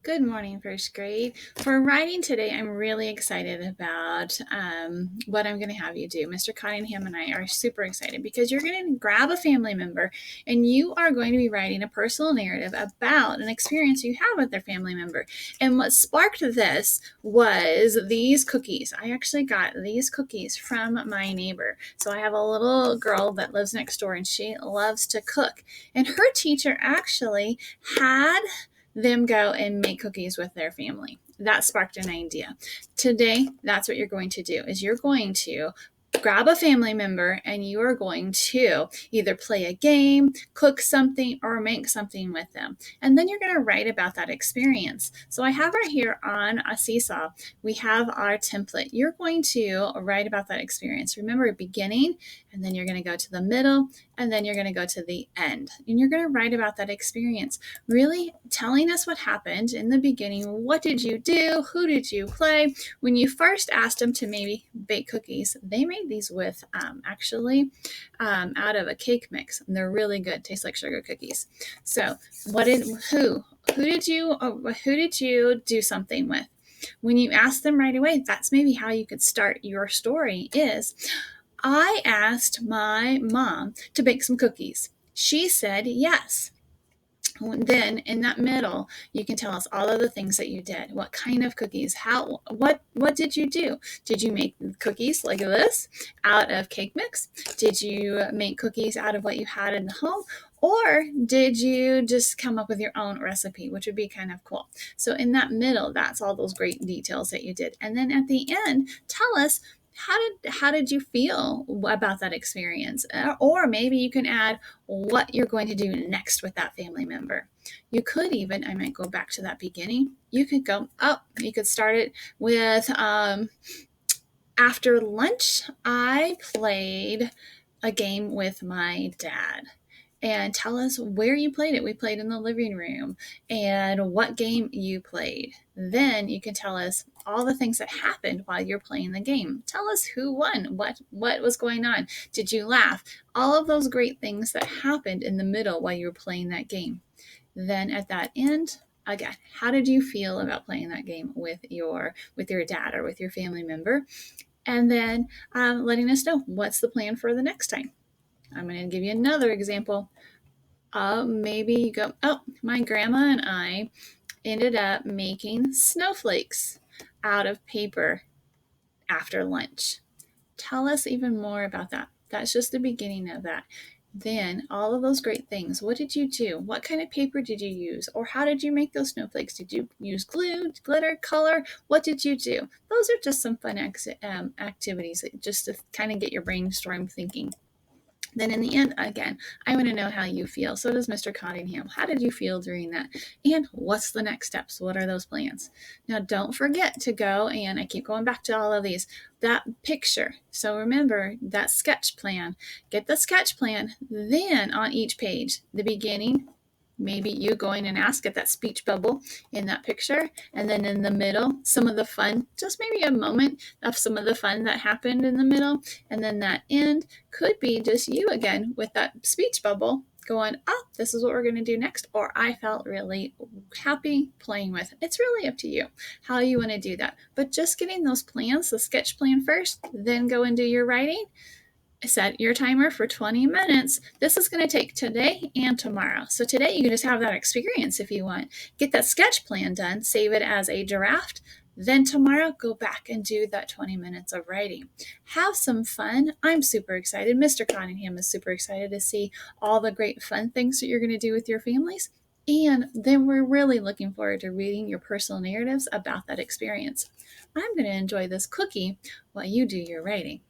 Good morning, first grade. For writing today, I'm really excited about what I'm going to have you do. Mr. Cottingham and I are super excited because you're going to grab a family member and you are going to be writing a personal narrative about an experience you have with their family member. And what sparked this was these cookies. I actually got these cookies from my neighbor. So I have a little girl that lives next door and she loves to cook. And her teacher actually had them go and make cookies with their family. That sparked an idea. Today, that's what you're going to do is you're going to grab a family member and you are going to either play a game, cook something, or make something with them. And then you're going to write about that experience. So I have right here on a seesaw, we have our template. You're going to write about that experience. Remember, beginning, and then you're going to go to the middle, and then you're going to go to the end. And you're going to write about that experience, really telling us what happened in the beginning. What did you do? Who did you play? When you first asked them to maybe bake cookies, they made these with out of a cake mix. And they're really good. Taste like sugar cookies. So who did you do something with? When you ask them right away, that's maybe how you could start your story is, I asked my mom to bake some cookies. She said yes. Then in that middle, you can tell us all of the things that you did. What kind of cookies? What did you do? Did you make cookies like this out of cake mix? Did you make cookies out of what you had in the home? Or did you just come up with your own recipe, which would be kind of cool? So in that middle, that's all those great details that you did. And then at the end, tell us how did you feel about that experience? Or maybe you can add what you're going to do next with that family member. You could even, I might go back to that beginning. You could start it with after lunch, I played a game with my dad. And tell us where you played it. We played in the living room and what game you played. Then you can tell us all the things that happened while you're playing the game. Tell us who won, what was going on. Did you laugh? All of those great things that happened in the middle while you were playing that game. Then at that end, again, how did you feel about playing that game with your dad or with your family member? And then letting us know what's the plan for the next time. I'm going to give you another example. Maybe you go, oh, my grandma and I ended up making snowflakes out of paper after lunch. Tell us even more about that. That's just the beginning of that. Then all of those great things. What did you do? What kind of paper did you use? Or how did you make those snowflakes? Did you use glue, glitter, color? What did you do? Those are just some fun activities just to kind of get your brainstorm thinking. Then in the end, again, I want to know how you feel. So does Mr. Cottingham. How did you feel during that? And what's the next steps? What are those plans? Now, don't forget to go, and I keep going back to all of these, that picture. So remember that sketch plan. Get the sketch plan. Then on each page, the beginning, maybe you going and ask at that speech bubble in that picture. And then in the middle, some of the fun, just maybe a moment of some of the fun that happened in the middle. And then that end could be just you again with that speech bubble going, oh, this is what we're going to do next. Or I felt really happy playing with. It's really up to you how you want to do that. But just getting those plans, the sketch plan first, then go and do your writing. Set your timer for 20 minutes. This is going to take today and tomorrow. So today you can just have that experience if you want. Get that sketch plan done, save it as a draft. Then tomorrow, go back and do that 20 minutes of writing. Have some fun. I'm super excited. Mr. Cottingham is super excited to see all the great fun things that you're going to do with your families. And then we're really looking forward to reading your personal narratives about that experience. I'm going to enjoy this cookie while you do your writing.